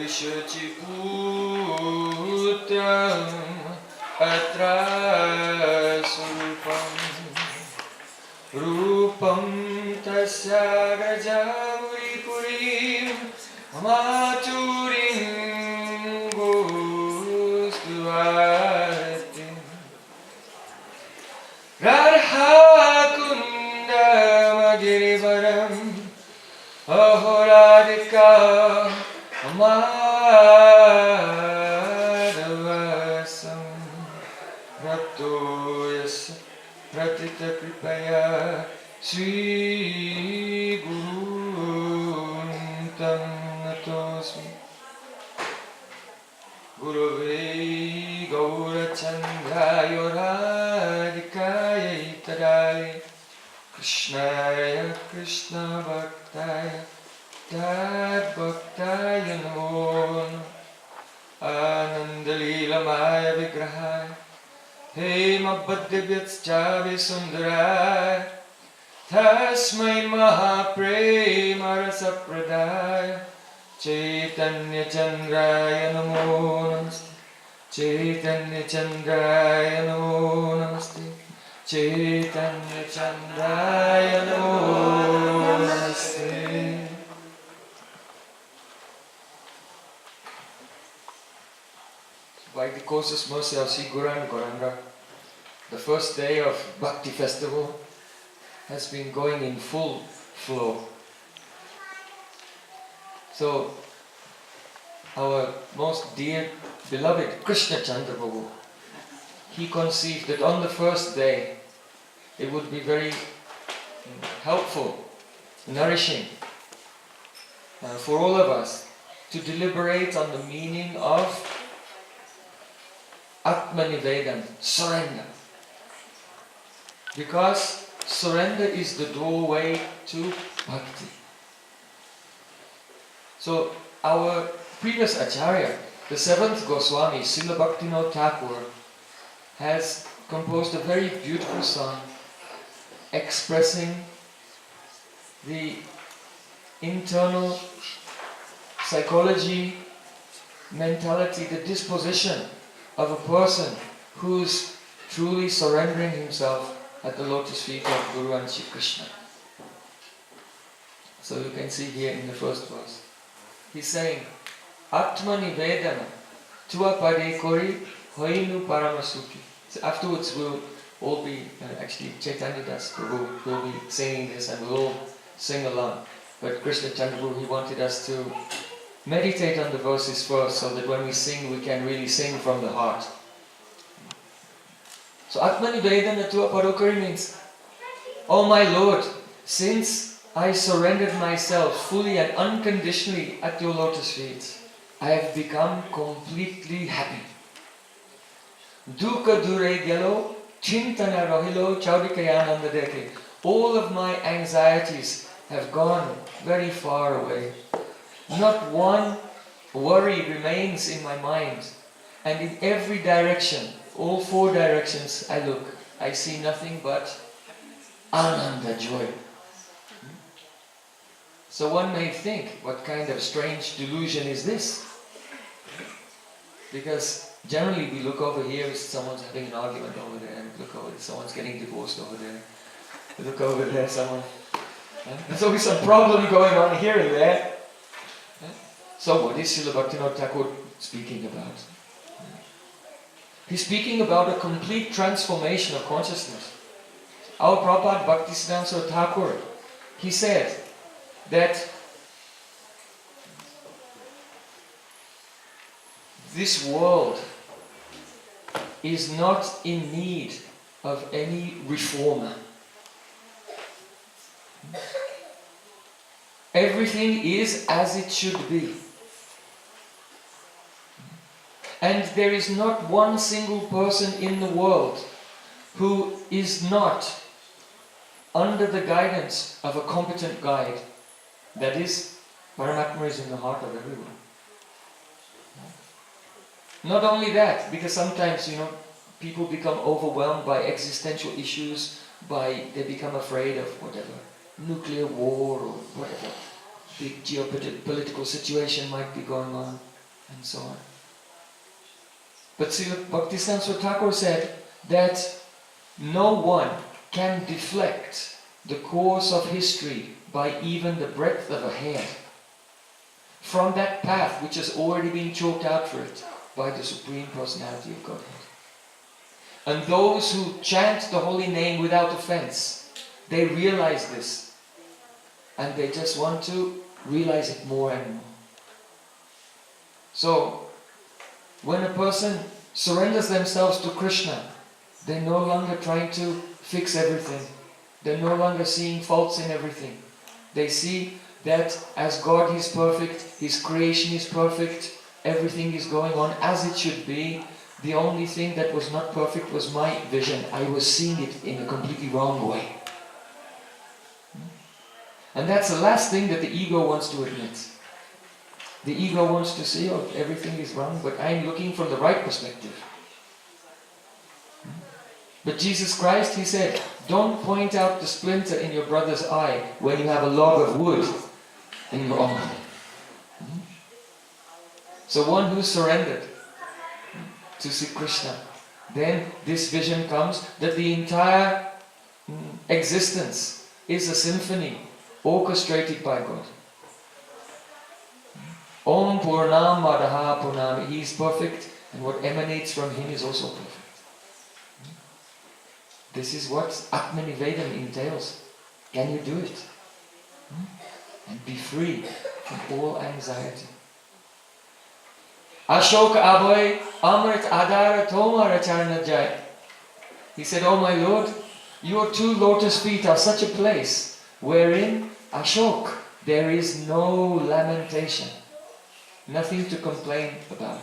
Shuchiputram Atra Surupam Rupam Tasya Gajamuri Purim Maturim Gustuvatim Radha Kundam Girivaram Ahoradika Madhavasam Rapto Yasa Pratita Kripaya Sri Guru Tam Natosmi Gurave Gaurachandaya Radhikaya Itadaya Krishnaya Krishna Bhaktaya Tad Bhaktaya Namo Anandalila Maya Vigrahaya Hema Bhaddibhyatschave Sundaraya Tasmai Mahaprema Rasa Pradaya Chaitanya Chandraya Namo Namaste Chaitanya Chandraya Namo Namaste Chaitanya Chandraya Namo Namaste. By the course's mercy of Sri Guru and Gauranga, the first day of Bhakti festival has been going in full flow. So, our most dear, beloved Krishna Chandra Prabhu, he conceived that on the first day it would be very helpful, nourishing for all of us to deliberate on the meaning of Atma Nivedana, surrender. Because surrender is the doorway to Bhakti. So our previous Acharya, the seventh Goswami, Srila Bhaktivinoda Thakur, has composed a very beautiful song expressing the internal psychology, mentality, the disposition of a person who's truly surrendering himself at the lotus feet of Guru and Shri Krishna. So you can see here in the first verse. He's saying, Atma Nivedana, Tua Pade Kori, Hoinu Paramasuki. So afterwards we'll all be, actually Chaitanya Das Prabhu will be singing this and we'll all sing along. But Krishna Chandra, he wanted us to meditate on the verses first so that when we sing, we can really sing from the heart. So Atma Nivedana Tua Padokari means, Oh my Lord, since I surrendered myself fully and unconditionally at your lotus feet, I have become completely happy. Dukkha dure gyalo, chintana rohilo, chaudikayananda deke. All of my anxieties have gone very far away. Not one worry remains in my mind. And in every direction, all four directions I look, I see nothing but Ananda, joy. So one may think, what kind of strange delusion is this? Because generally we look over here, someone's having an argument over there, and look over there, someone's getting divorced over there. Look over there, someone... There's always some problem going on here and there. So what is Srila Bhaktivinoda Thakur speaking about? He's speaking about a complete transformation of consciousness. Our Prabhupada Bhaktisiddhanta Thakur, he said that this world is not in need of any reformer. Everything is as it should be. And there is not one single person in the world who is not under the guidance of a competent guide. That is, Paramatma is in the heart of everyone. Not only that, because sometimes, people become overwhelmed by existential issues, they become afraid of whatever, nuclear war or whatever big geopolitical situation might be going on. and so on. But Srila Bhaktisiddhanta Thakur said that no one can deflect the course of history by even the breadth of a hair from that path which has already been chalked out for it by the Supreme Personality of Godhead. And those who chant the holy name without offense, they realize this. And they just want to realize it more and more. So, when a person surrenders themselves to Krishna, they're no longer trying to fix everything. They're no longer seeing faults in everything. They see that as God is perfect, His creation is perfect, everything is going on as it should be. The only thing that was not perfect was my vision. I was seeing it in a completely wrong way. And that's the last thing that the ego wants to admit. The ego wants to see, oh, everything is wrong, but I'm looking from the right perspective. But Jesus Christ, He said, don't point out the splinter in your brother's eye when you have a log of wood in your own. So one who surrendered to see Krishna, then this vision comes that the entire existence is a symphony orchestrated by God. Om Purnam Madaha Purnam. He is perfect, and what emanates from Him is also perfect. This is what Atma Nivedana entails. Can you do it? And be free from all anxiety. Ashoka Abhay Amrit Adara Tomara Charna Jai. He said, oh my Lord, your two lotus feet are such a place wherein Ashok, there is no lamentation. Nothing to complain about.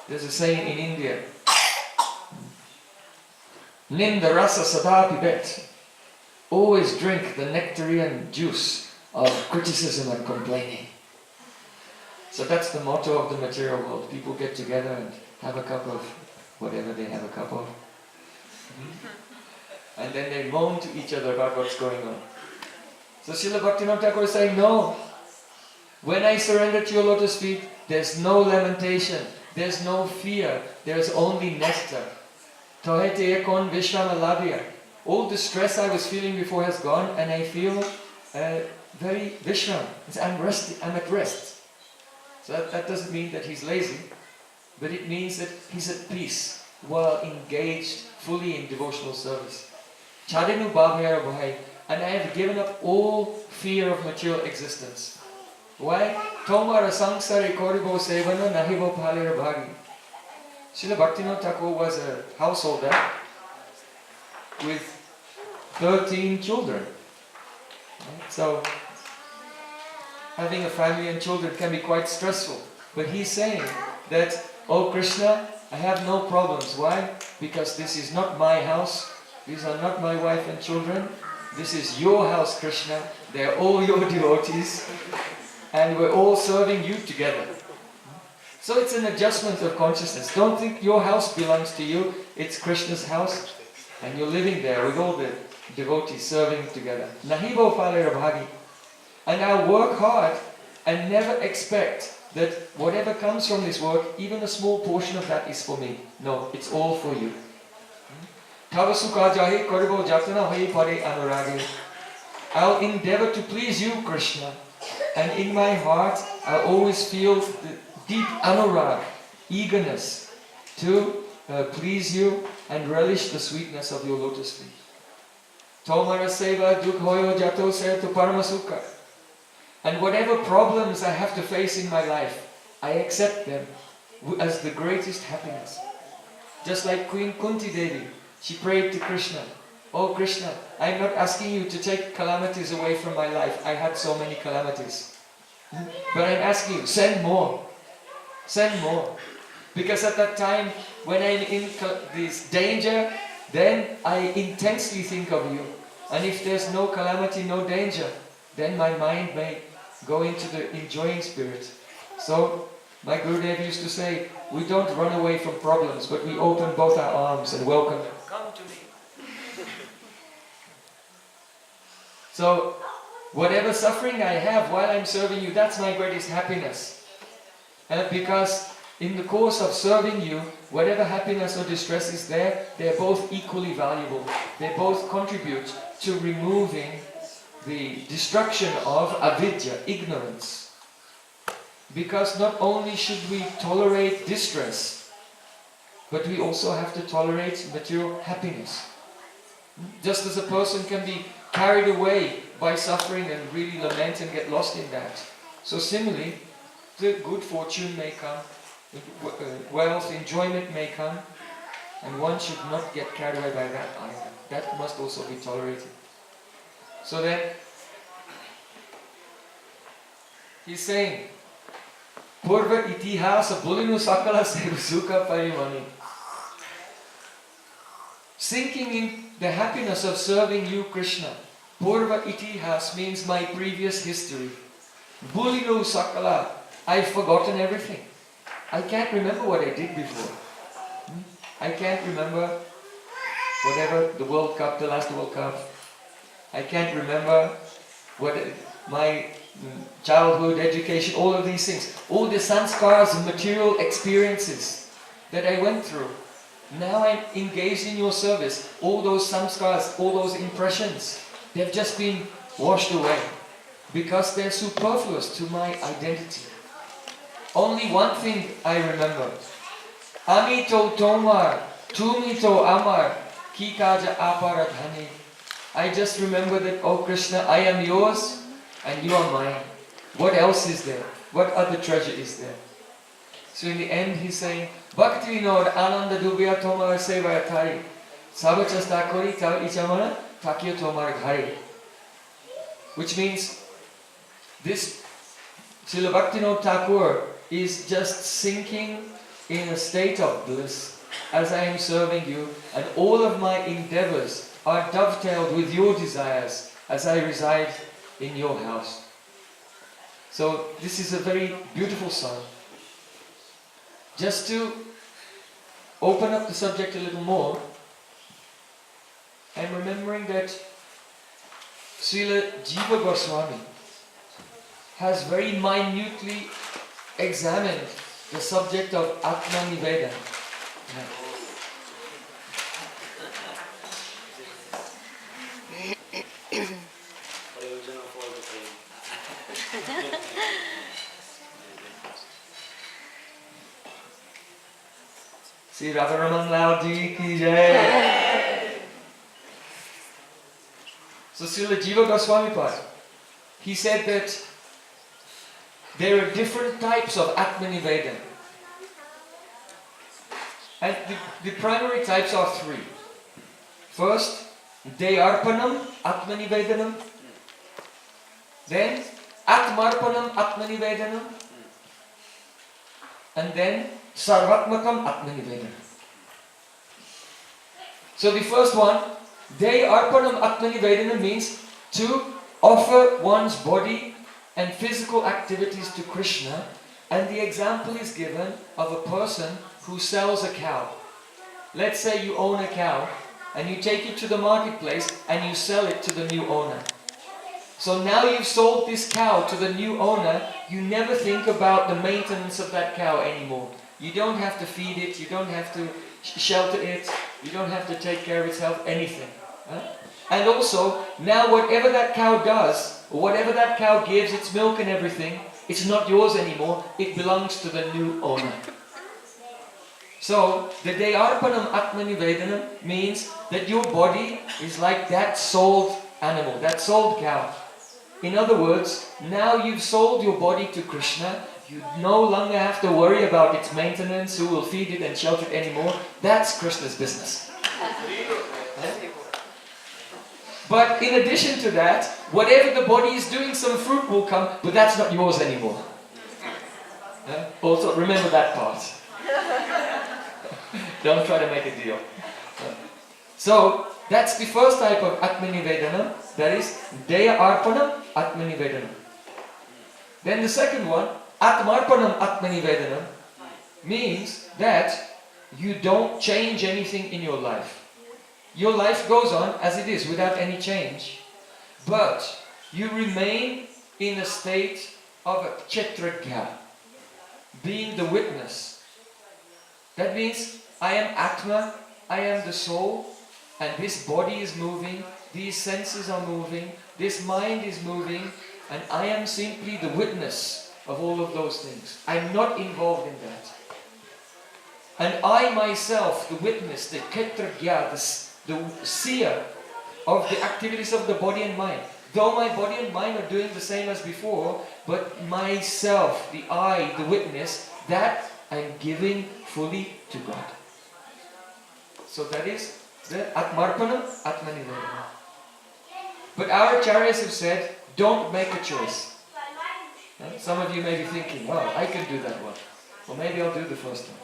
There's a saying in India, Ninda rasa sada pibet. Always drink the nectarian juice of criticism and complaining. So that's the motto of the material world. People get together and have a cup of whatever they have a cup of. And then they moan to each other about what's going on. So Srila Bhaktivinoda Thakur is saying, no. When I surrender to your lotus feet, there's no lamentation, there's no fear, there's only nectar. Tohete ekon vishrama labhya. All the stress I was feeling before has gone, and I feel very vishram. I'm at rest. So that doesn't mean that he's lazy, but it means that he's at peace while engaged fully in devotional service. Chadinu bhavya bhai. And I have given up all fear of material existence. Why? Tomara sangsari koribo sevana nahibo phalera bhagi. Srila Bhaktivinoda Thakur was a householder with 13 children. Right? So, having a family and children can be quite stressful. But he's saying that, oh Krishna, I have no problems. Why? Because this is not my house. These are not my wife and children. This is your house, Krishna. They are all your devotees. And we're all serving you together. So it's an adjustment of consciousness. Don't think your house belongs to you. It's Krishna's house. And you're living there with all the devotees serving together. Nahibo phalera bhagi. And now work hard and never expect that whatever comes from this work, even a small portion of that is for me. No, it's all for you. I'll endeavor to please you, Krishna. And in my heart, I always feel the deep anurag, eagerness to please you and relish the sweetness of your lotus feet. Tomara seva dukhoyo jato setu paramasuka. And whatever problems I have to face in my life, I accept them as the greatest happiness. Just like Queen Kunti Devi, she prayed to Krishna, oh Krishna, I'm not asking you to take calamities away from my life. I had so many calamities. But I'm asking you, send more. Send more. Because at that time, when I'm in this danger, then I intensely think of you. And if there's no calamity, no danger, then my mind may go into the enjoying spirit. So, my Gurudeva used to say, we don't run away from problems, but we open both our arms and welcome them. Come to me. So, whatever suffering I have while I'm serving you, that's my greatest happiness. Because in the course of serving you, whatever happiness or distress is there, they're both equally valuable. They both contribute to removing the destruction of avidya, ignorance. Because not only should we tolerate distress, but we also have to tolerate material happiness. Just as a person can be carried away by suffering and really lament and get lost in that. So similarly, the good fortune may come, wealth, enjoyment may come, and one should not get carried away by that either. That must also be tolerated. So then, he's saying, Purva itihasa bulinu sakala sukha parimani. Sinking in the happiness of serving you, Krishna. Purva itihas means my previous history. Bulinu sakala, I've forgotten everything. I can't remember what I did before. I can't remember whatever, the World Cup, the last World Cup. I can't remember what my childhood, education, all of these things. All the sanskars and material experiences that I went through. Now I'm engaged in your service. All those samskars, all those impressions, they've just been washed away because they're superfluous to my identity. Only one thing I remember. Amito tomar, tumito amar, kikaja aparadhani. I just remember that, oh Krishna, I am yours and you are mine. What else is there? What other treasure is there? So in the end he's saying, Bhaktivinoda ananda dubya tomar sevayatari, sabachastakori tav ichamana takya tomar ghari. Which means, this Srila Bhaktivinoda Thakur is just sinking in a state of bliss as I am serving you, and all of my endeavors are dovetailed with your desires as I reside in your house. So this is a very beautiful song. Just to open up the subject a little more, I'm remembering that Srila Jiva Goswami has very minutely examined the subject of Atma Nivedana. See Radharaman Lal Ji ki jai. So Srila Jiva Goswami Pad, he said that there are different types of Atma Nivedana. And the primary types are three. First, Deyarpanam Atma Nivedanam. Then, Atmarpanam Atma Nivedanam. And then, Sarvatmakam Atma Nivedanam. So the first one, Deyarpanam Atma Nivedanam means to offer one's body and physical activities to Krishna, and the example is given of a person who sells a cow. Let's say you own a cow and you take it to the marketplace and you sell it to the new owner. So now you've sold this cow to the new owner, you never think about the maintenance of that cow anymore. You don't have to feed it, you don't have to shelter it, you don't have to take care of its health, anything. And also, now whatever that cow does, whatever that cow gives, its milk and everything, it's not yours anymore, it belongs to the new owner. So, the Deyarpanam Atma Nivedanam means that your body is like that sold animal, that sold cow. In other words, now you've sold your body to Krishna, you no longer have to worry about its maintenance, who will feed it and shelter it anymore. That's Krishna's business. But in addition to that, whatever the body is doing, some fruit will come, but that's not yours anymore. Also, remember that part. Don't try to make a deal. So, that's the first type of Atma Nivedana, that is Deya Arpanam Atma Nivedana. Then the second one, Atmarpanam Atma Nivedana, means that you don't change anything in your life. Your life goes on as it is without any change. But you remain in a state of a kshetrajna, being the witness. That means I am Atma, I am the soul, and this body is moving, these senses are moving, this mind is moving, and I am simply the witness of all of those things. I'm not involved in that. And I myself, the witness, the kshetrajna, the seer of the activities of the body and mind. Though my body and mind are doing the same as before, but myself, the I, the witness, that I'm giving fully to God. So that is the Atmarpana, Atma Nivedana. But our acharyas have said, don't make a choice. Some of you may be thinking, well, I can do that one. Well, maybe I'll do the first one.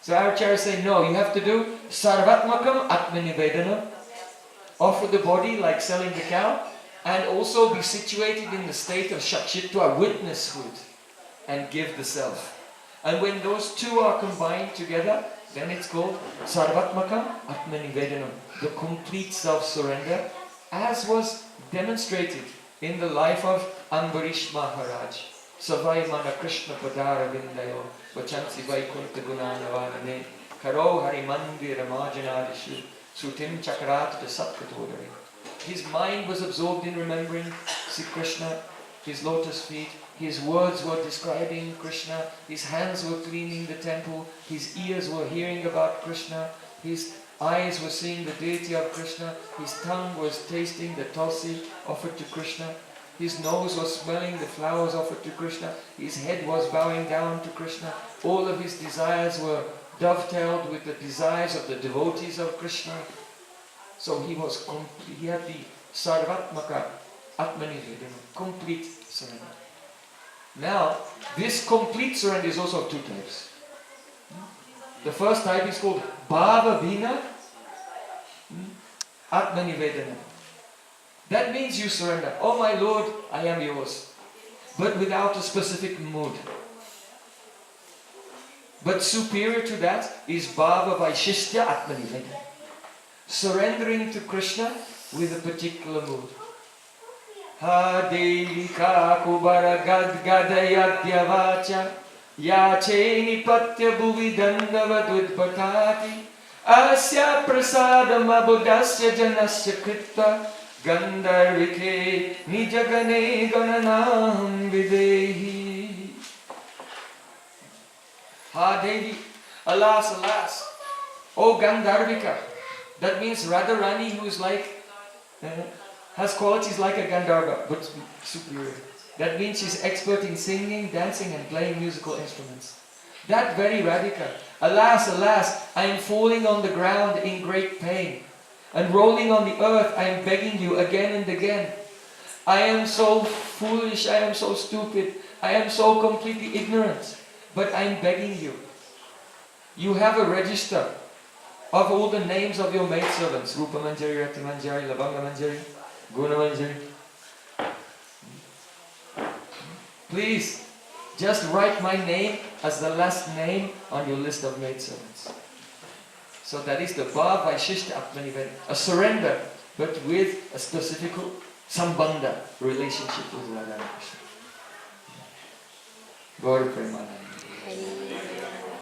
So our acharyas say, no, you have to do Sarvatmakam Atma Nivedana. Offer the body like selling the cow. And also be situated in the state of Shakshitva, witnesshood. And give the self. And when those two are combined together, then it's called Sarvatmakam Atma Nivedanam, the complete self-surrender, as was demonstrated in the life of Ambarish Maharaj. Savai Mana Krishna Padara Vindayo, Vachansi Vaikunta Gunanavanane, Karo Hari Mandira Majanadishu, Sutim Chakrat the Satkatodari. His mind was absorbed in remembering Sri Krishna, his lotus feet. His words were describing Krishna, his hands were cleaning the temple, his ears were hearing about Krishna, his eyes were seeing the deity of Krishna, his tongue was tasting the tulsi offered to Krishna, his nose was smelling the flowers offered to Krishna, his head was bowing down to Krishna, all of his desires were dovetailed with the desires of the devotees of Krishna. So he was complete, he had the Sarvatmaka Atma Nivedana, complete surrender. Now, this complete surrender is also of two types. The first type is called Bhava Vina Atma Nivedana. That means you surrender. Oh my Lord, I am yours. But without a specific mood. But superior to that is Bhava Vaishistya Atma Nivedana. Surrendering to Krishna with a particular mood. Ha Devi Kakubara Gad Gadayadya Vacha Yache Nipatya Bhuvidandavadudpatati Asya Prasadam Abudasya Janasya Kritta Gandharvike Nijagane Gananam Videhi. Ha Devi, alas, alas, O Gandharvika. That means Radharani, who is like has qualities like a Gandharva, but superior. That means she's expert in singing, dancing and playing musical instruments. That very Radhika, alas, alas, I am falling on the ground in great pain. And rolling on the earth, I am begging you again and again. I am so foolish, I am so stupid, I am so completely ignorant. But I am begging you. You have a register of all the names of your maidservants. Rupa Manjari, Rati Manjari, Labanga Manjari, Guna Manjari. Please, just write my name as the last name on your list of maidservants. So that is the Bhava Vaishishta Atma Nivedana, a surrender, but with a specific sambandha, relationship with Radha Krishna. Gaur Premanand.